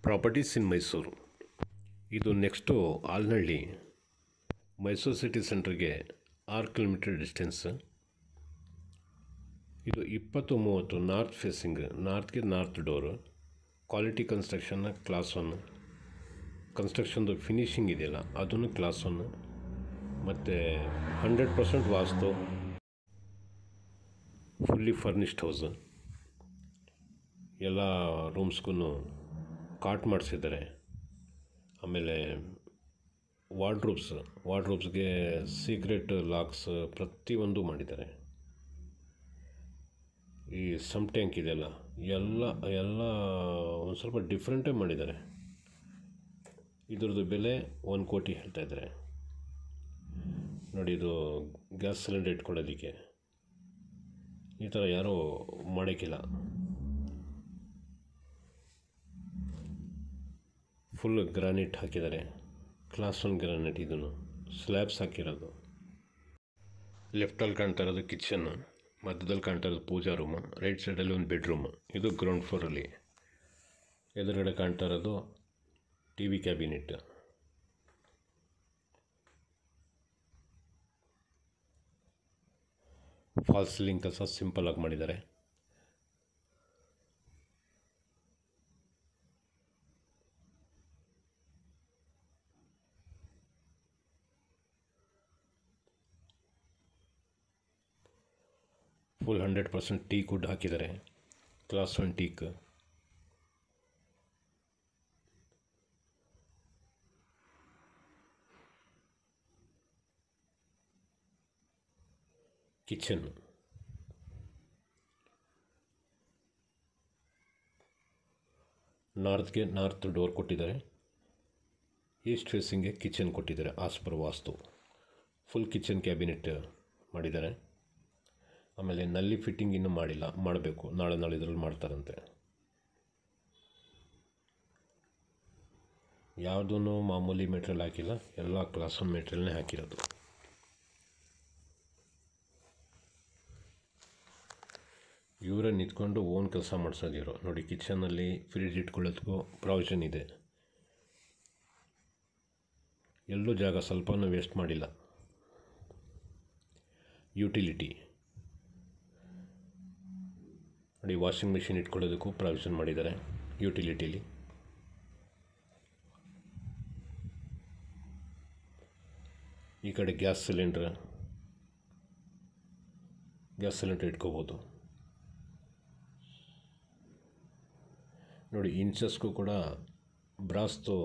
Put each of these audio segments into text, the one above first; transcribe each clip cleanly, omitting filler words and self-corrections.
Properties ಇನ್ ಮೈಸೂರು. ಇದು next Alnahalli Mysuru city ಸೆಂಟ್ರಿಗೆ 6 kilometre distance. ಇದು 20-30 ನಾರ್ತ್ ಫೇಸಿಂಗ್, ನಾರ್ತ್ಗೆ ನಾರ್ತ್ ಡೋರು. ಕ್ವಾಲಿಟಿ ಕನ್ಸ್ಟ್ರಕ್ಷನ್ನ ಕ್ಲಾಸ್ 1. ಕನ್ಸ್ಟ್ರಕ್ಷನ್ದು ಫಿನಿಷಿಂಗ್ ಇದೆಯಲ್ಲ ಅದನ್ನು ಕ್ಲಾಸ್ 1. ಮತ್ತು 100% ವಾಸ್ತು, ಫುಲ್ಲಿ ಫರ್ನಿಷ್ಡ್ ಹೌಸು. ಎಲ್ಲ ರೂಮ್ಸ್ಗೂ ಕಾಟ್ ಮಾಡಿಸಿದ್ದಾರೆ. ಆಮೇಲೆ ವಾರ್ಡ್ರೋಬ್ಸ್ಗೆ ಸೀಕ್ರೆಟ್ ಲಾಕ್ಸ್ ಪ್ರತಿಯೊಂದು ಮಾಡಿದ್ದಾರೆ. ಈ ಸಮ್ ಟ್ಯಾಂಕ್ ಇದೆಯಲ್ಲ ಎಲ್ಲ ಒಂದು ಸ್ವಲ್ಪ ಡಿಫ್ರೆಂಟಾಗಿ ಮಾಡಿದ್ದಾರೆ. ಇದ್ರದ್ದು ಬೆಲೆ 1 ಕೋಟಿ ಹೇಳ್ತಾಯಿದ್ದಾರೆ ನೋಡಿ. ಇದು ಗ್ಯಾಸ್ ಸಿಲಿಂಡರ್ ಇಟ್ಕೊಳ್ಳೋದಕ್ಕೆ ಈ ಥರ ಯಾರೂ ಮಾಡೋಕ್ಕಿಲ್ಲ. ಫುಲ್ ಗ್ರಾನೈಟ್ ಹಾಕಿದ್ದಾರೆ, ಕ್ಲಾಸ್ 1 ಗ್ರಾನೈಟ್. ಇದನ್ನು ಸ್ಲ್ಯಾಬ್ಸ್ ಹಾಕಿರೋದು. ಲೆಫ್ಟಲ್ಲಿ ಕಾಣ್ತಾ ಇರೋದು ಕಿಚನ್, ಮಧ್ಯದಲ್ಲಿ ಕಾಣ್ತಾ ಇರೋದು ಪೂಜಾ ರೂಮು, ರೈಟ್ ಸೈಡಲ್ಲಿ ಒಂದು ಬೆಡ್ರೂಮು. ಇದು ಗ್ರೌಂಡ್ ಫ್ಲೋರಲ್ಲಿ. ಎದುರುಗಡೆ ಕಾಣ್ತಾ ಇರೋದು T V cabinet. False ceiling ಕೆಲಸ ಸಿಂಪಲ್ಲಾಗಿ ಮಾಡಿದ್ದಾರೆ. ಫುಲ್ 100% ಟೀಕ್ ವುಡ್ ಹಾಕಿದ್ದಾರೆ, ಕ್ಲಾಸ್ 1 ಟೀಕ್. ಕಿಚನ್ ನಾರ್ತ್ಗೆ ನಾರ್ತ್ ಡೋರ್ ಕೊಟ್ಟಿದ್ದಾರೆ. ಈಸ್ಟ್ ಫೇಸಿಂಗ್ಗೆ ಕಿಚನ್ ಕೊಟ್ಟಿದ್ದಾರೆ as per vastu. Full kitchen cabinet ಮಾಡಿದ್ದಾರೆ. ಆಮೇಲೆ ನಲ್ಲಿ ಫಿಟ್ಟಿಂಗ್ ಇನ್ನೂ ಮಾಡಿಲ್ಲ, ಮಾಡಬೇಕು. ನಾಳೆ ಇದರಲ್ಲಿ ಮಾಡ್ತಾರಂತೆ. ಯಾವುದೂ ಮಾಮೂಲಿ ಮೆಟೀರಿಯಲ್ ಹಾಕಿಲ್ಲ, ಎಲ್ಲ ಕ್ಲಾಸ್ 1 ಮೆಟೀರಿಯಲ್ನೇ ಹಾಕಿರೋದು. ಇವರೇ ನಿಂತ್ಕೊಂಡು ಓನ್ ಕೆಲಸ ಮಾಡಿಸೋದಿರೋ ನೋಡಿ. ಕಿಚನಲ್ಲಿ ಫ್ರಿಡ್ಜ್ ಇಟ್ಕೊಳ್ಳೋದಕ್ಕೂ ಪ್ರಾವಿಷನ್ ಇದೆ. ಎಲ್ಲೂ ಜಾಗ ಸ್ವಲ್ಪನೂ ವೇಸ್ಟ್ ಮಾಡಿಲ್ಲ. ಯುಟಿಲಿಟಿ ನೋಡಿ, ವಾಷಿಂಗ್ ಮಿಷಿನ್ ಇಟ್ಕೊಳ್ಳೋದಕ್ಕೂ ಪ್ರಾವಿಷನ್ ಮಾಡಿದ್ದಾರೆ ಯುಟಿಲಿಟಿಲಿ. ಈ ಕಡೆ ಗ್ಯಾಸ್ ಸಿಲಿಂಡ್ರ್ ಇಟ್ಕೋಬೋದು ನೋಡಿ. ಇಂಚಸ್ಗೂ ಕೂಡ ಬ್ರಾಸ್ದು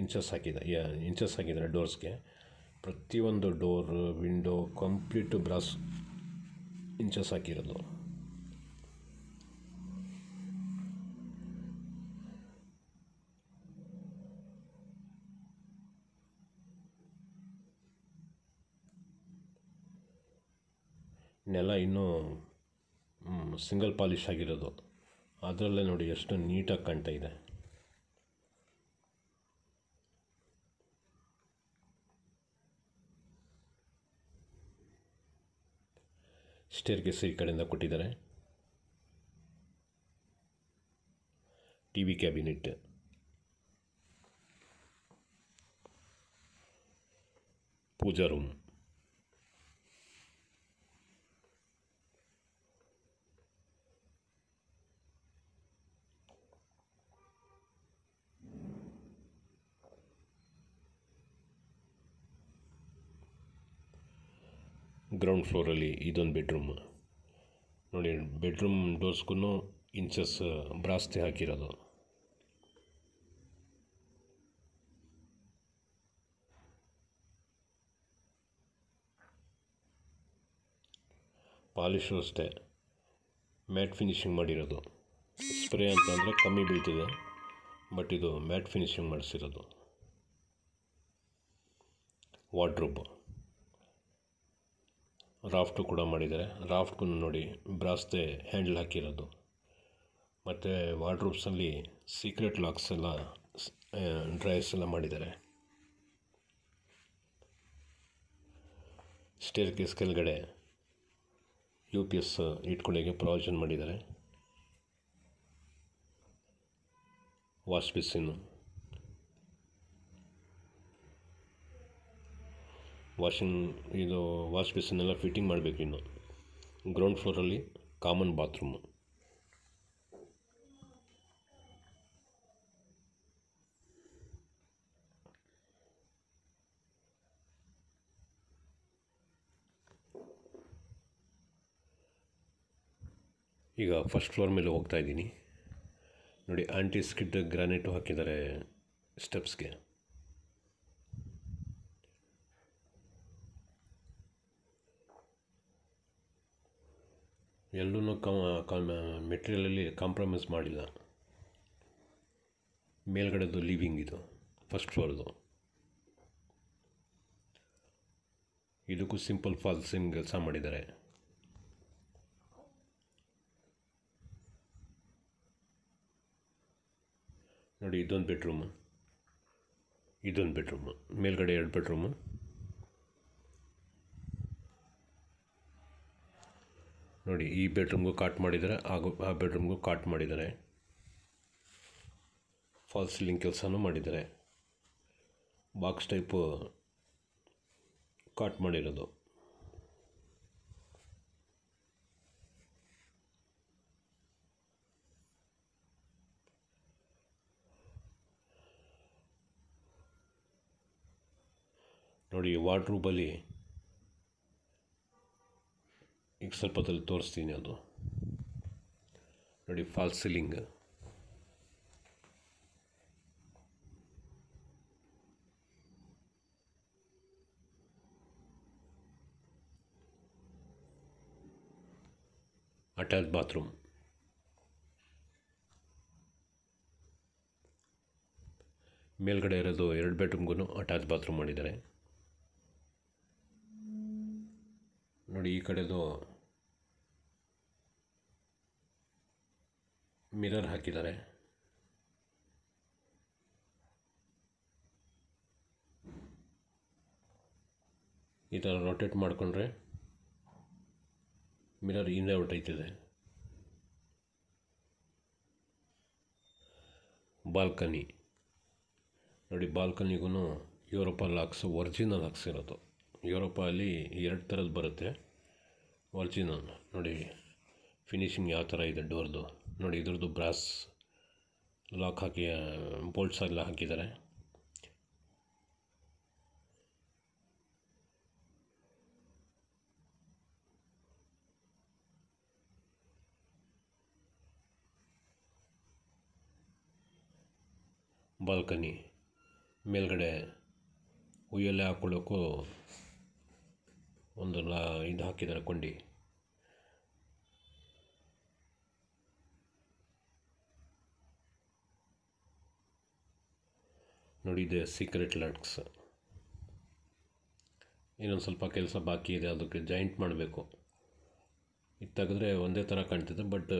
ಇಂಚಸ್ ಹಾಕಿದ್ದಾರೆ ಡೋರ್ಸ್ಗೆ. ಪ್ರತಿಯೊಂದು door, window complete brass inches ಹಾಕಿರೋದು. ನೆಲ ಇನ್ನೂ ಸಿಂಗಲ್ ಪಾಲಿಶ್ ಆಗಿರೋದು. ಅದರಲ್ಲೇ ನೋಡಿ ಎಷ್ಟು ನೀಟಾಗಿ ಕಾಣ್ತಾ ಇದೆ. ಸ್ಟೇರ್ಕೇಸ್ ಈ ಕಡೆಯಿಂದ ಕೊಟ್ಟಿದ್ದಾರೆ. ಟಿ ವಿ ಕ್ಯಾಬಿನೆಟ್, ಪೂಜಾ ರೂಮ್, ಗ್ರೌಂಡ್ ಫ್ಲೋರಲ್ಲಿ ಇದೊಂದು ಬೆಡ್ರೂಮ್ ನೋಡಿ. ಬೆಡ್ರೂಮ್ ಡೋರ್ಸ್ಗೂ ಇಂಚಸ್ ಬ್ರಾಸ್ತಿ ಹಾಕಿರೋದು. ಪಾಲಿಶು ಅಷ್ಟೇ ಮ್ಯಾಟ್ ಫಿನಿಷಿಂಗ್ ಮಾಡಿರೋದು. ಸ್ಪ್ರೇ ಅಂತ ಅಂದರೆ ಕಮ್ಮಿ ಬೀಳ್ತಿದೆ, ಬಟ್ ಇದು ಮ್ಯಾಟ್ ಫಿನಿಷಿಂಗ್ ಮಾಡಿಸಿರೋದು. ವಾರ್ಡ್ರೋಬ್, ರಾಫ್ಟು ಕೂಡ ಮಾಡಿದ್ದಾರೆ. ರಾಫ್ಟ್ಗೂ ನೋಡಿ ಬ್ರಾಸ್ದೆ ಹ್ಯಾಂಡಲ್ ಹಾಕಿರೋದು. ಮತ್ತು ವಾರ್ಡ್ರೋಬ್ಸಲ್ಲಿ ಸೀಕ್ರೆಟ್ ಲಾಕ್ಸ್ ಎಲ್ಲ, ಡ್ರೈಸ್ ಎಲ್ಲ ಮಾಡಿದ್ದಾರೆ. ಸ್ಟೇರ್ಕೇಸ್ ಕೆಳಗಡೆ UPS ಇಟ್ಕೊಳ್ಳೋಕ್ಕೆ ಪ್ರಾವಿಷನ್ ಮಾಡಿದ್ದಾರೆ. ವಾಶ್ ಬೇಸಿನ್ನು, ಇದು ವಾಶ್ ಬೇಸಿನ್ನೆಲ್ಲ ಫಿಟ್ಟಿಂಗ್ ಮಾಡಬೇಕು. ಇನ್ನು ಗ್ರೌಂಡ್ ಫ್ಲೋರಲ್ಲಿ ಕಾಮನ್ ಬಾತ್ರೂಮು. ಈಗ ಫಸ್ಟ್ ಫ್ಲೋರ್ ಮೇಲೆ ಹೋಗ್ತಾ ಇದ್ದೀನಿ. ನೋಡಿ, ಆಂಟಿ ಸ್ಕಿಡ್ ಗ್ರಾನೈಟು ಹಾಕಿದ್ದಾರೆ ಸ್ಟೆಪ್ಸ್ಗೆ. ಎಲ್ಲೂ ಮೆಟೀರಿಯಲಲ್ಲಿ ಕಾಂಪ್ರಮೈಸ್ ಮಾಡಿಲ್ಲ. ಮೇಲ್ಗಡೆದು ಲಿವಿಂಗ್, ಇದು ಫಸ್ಟ್ ಫ್ಲೋರ್ದು. ಇದಕ್ಕೂ ಸಿಂಪಲ್ ಫಾಲ್ಸಿಂಗ್ ಕೆಲಸ ಮಾಡಿದ್ದಾರೆ. ನೋಡಿ, ಇದೊಂದು ಬೆಡ್ರೂಮು, ಮೇಲ್ಗಡೆ 2 ಬೆಡ್ರೂಮು. ನೋಡಿ, ಈ ಬೆಡ್ರೂಮ್ಗೂ ಕಾಟ್ ಮಾಡಿದ್ದಾರೆ, ಹಾಗೂ ಆ ಬೆಡ್ರೂಮ್ಗೂ ಕಾಟ್ ಮಾಡಿದ್ದಾರೆ. ಫಾಲ್ಸ್ ಸೀಲಿಂಗ್ ಕೆಲಸನೂ ಮಾಡಿದ್ದಾರೆ. ಬಾಕ್ಸ್ ಟೈಪು ಕಾಟ್ ಮಾಡಿರೋದು. ನೋಡಿ, ವಾರ್ಡ್ರೂಬಲ್ಲಿ ಈಗ ಸ್ವಲ್ಪ ಹೊತ್ತಲ್ಲಿ ತೋರಿಸ್ತೀನಿ. ಅದು ನೋಡಿ, ಫಾಲ್ಸ್ ಸೀಲಿಂಗ್. Attach bathroom. ಮೇಲ್ಗಡೆ ಇರೋದು 2 ಬೆಡ್ರೂಮ್ಗೂ ಅಟ್ಯಾಚ್ ಬಾತ್ರೂಮ್ ಮಾಡಿದ್ದಾರೆ. ನೋಡಿ, ಈ ಕಡೆದು ಮಿರರ್ ಹಾಕಿದ್ದಾರೆ. ಈ ಥರ ರೊಟೇಟ್ ಮಾಡಿಕೊಂಡ್ರೆ ಮಿರರ್ ಹಿಂದೆ ಹೊರಟೈತಿದೆ. ಬಾಲ್ಕನಿ ನೋಡಿ, ಬಾಲ್ಕನಿಗೂ ಯುರೋಪ ಲಾಕ್ಸ್, ಒರಿಜಿನಲ್ ಲಾಕ್ಸ್ ಇರೋದು. ಯುರೋಪಲ್ಲಿ 2 ಥರದ್ದು ಬರುತ್ತೆ. ಒರಿಜಿನಲ್ ನೋಡಿ, ಫಿನಿಶಿಂಗ್ ಯಾವ ಥರ ಇದೆ ಡೋರ್ದು. ನೋಡಿ, ಇದ್ರದ್ದು ಬ್ರಾಸ್ ಲಾಕ್ ಹಾಕಿ ಬೋಲ್ಟ್ಸ್ ಎಲ್ಲ ಹಾಕಿದ್ದಾರೆ. ಬಾಲ್ಕನಿ ಮೇಲ್ಗಡೆ ಉಯ್ಯಲೆ ಹಾಕ್ಕೊಳ್ಳೋಕ್ಕೂ ಒಂದು ಇದು ಹಾಕಿದ್ದಾರೆ, ಕೊಂಡಿ. ನೋಡಿ, ಇದೆ ಸೀಕ್ರೆಟ್ ಲಾಕ್ಸ್. ಇನ್ನೊಂದು ಸ್ವಲ್ಪ ಕೆಲಸ ಬಾಕಿ ಇದೆ, ಅದಕ್ಕೆ ಜಾಯಿಂಟ್ ಮಾಡಬೇಕು. ಇದು ತೆಗೆದ್ರೆ ಒಂದೇ ಥರ ಕಾಣ್ತಿದೆ, ಬಟ್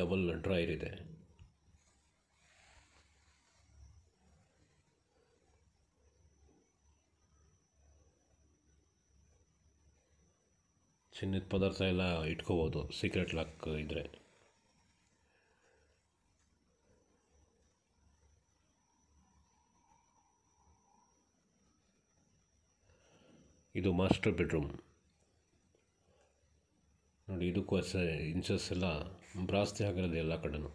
ಡಬಲ್ ಡ್ರಾಯರ್ ಇದೆ. ಚಿನ್ನದ ಪದಾರ್ಥ ಎಲ್ಲ ಇಟ್ಕೋಬೋದು ಸೀಕ್ರೆಟ್ ಲಾಕ್ ಇದ್ದರೆ. ಇದು ಮಾಸ್ಟರ್ ಬೆಡ್ರೂಮ್. ನೋಡಿ, ಇದಕ್ಕೂ ಇಂಚಸ್ ಎಲ್ಲ ಬ್ರಾಸ್ತಿ ಆಗಿರೋದು ಎಲ್ಲ ಕಡೆನೂ.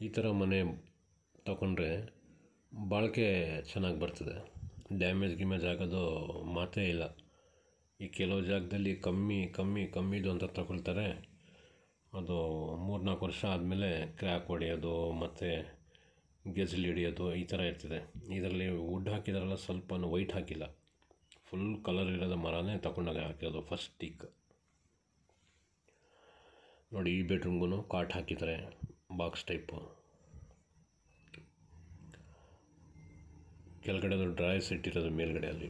ಈ ಥರ ಮನೆ ತಗೊಂಡ್ರೆ ಬಾಳಿಕೆ ಚೆನ್ನಾಗಿ ಬರ್ತದೆ. ಡ್ಯಾಮೇಜ್ ಆಗೋದು ಮಾತೇ ಇಲ್ಲ. ಈ ಕೆಲವು ಜಾಗದಲ್ಲಿ ಕಮ್ಮಿದು ಅಂತ ತಗೊಳ್ತಾರೆ. ಅದು 3-4 ವರ್ಷ ಆದಮೇಲೆ ಕ್ರ್ಯಾಕ್ ಹೊಡೆಯೋದು ಮತ್ತು ಗೆಜ್ಲಿ ಹಿಡಿಯೋದು ಈ ಥರ ಇರ್ತದೆ. ಇದರಲ್ಲಿ ವುಡ್ ಹಾಕಿದಾರಲ್ಲ, ಸ್ವಲ್ಪ ವೈಟ್ ಹಾಕಿಲ್ಲ, ಫುಲ್ ಕಲರ್ ಇರೋದು ಮರನೇ ತಗೊಂಡಾಗ ಹಾಕಿರೋದು ಫಸ್ಟ್ ಟೀಕ್. ನೋಡಿ, ಈ ಬೆಡ್ರೂಮ್ಗೂ ಕಾಟ್ ಹಾಕಿದ್ದಾರೆ, ಬಾಕ್ಸ್ ಟೈಪು. ಕೆಳಗಡೆ ಡ್ರಾಯರ್ಸ್ ಇಟ್ಟಿರೋದು ಮೇಲ್ಗಡೆ ಅಲ್ಲಿ.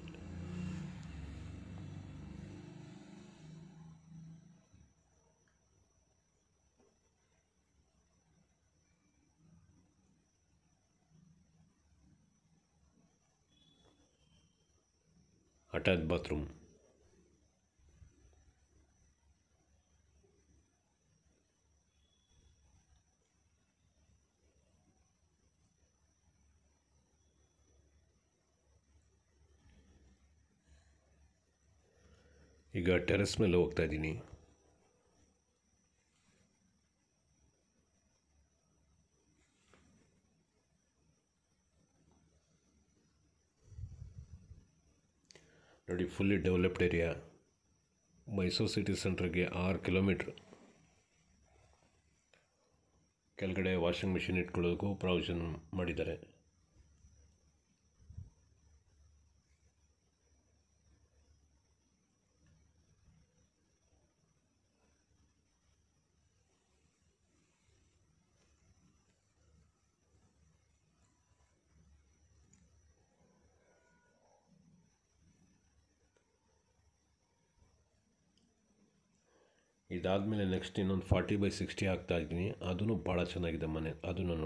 Attach bathroom. ಈಗ ಟೆರೆಸ್ ಮೇಲೆ ಹೋಗ್ತಾ ಇದ್ದೀನಿ. ನೋಡಿ, fully developed area. Mysuru city ಸೆಂಟ್ರಿಗೆ 6 ಕಿಲೋಮೀಟ್ರ್. ಕೆಳಗಡೆ ವಾಷಿಂಗ್ ಮಿಷಿನ್ ಇಟ್ಕೊಳ್ಳೋದಕ್ಕೂ ಪ್ರಾವಿಷನ್ ಮಾಡಿದ್ದಾರೆ. ಇದಾದಮೇಲೆ ನೆಕ್ಸ್ಟ್ ಇನ್ನೊಂದು 40/60 ಹಾಕ್ತಾ ಇದ್ದೀನಿ. ಅದೂ ಭಾಳ ಚೆನ್ನಾಗಿದೆ ಮನೆ, ಅದನ್ನು ನೋಡಿ.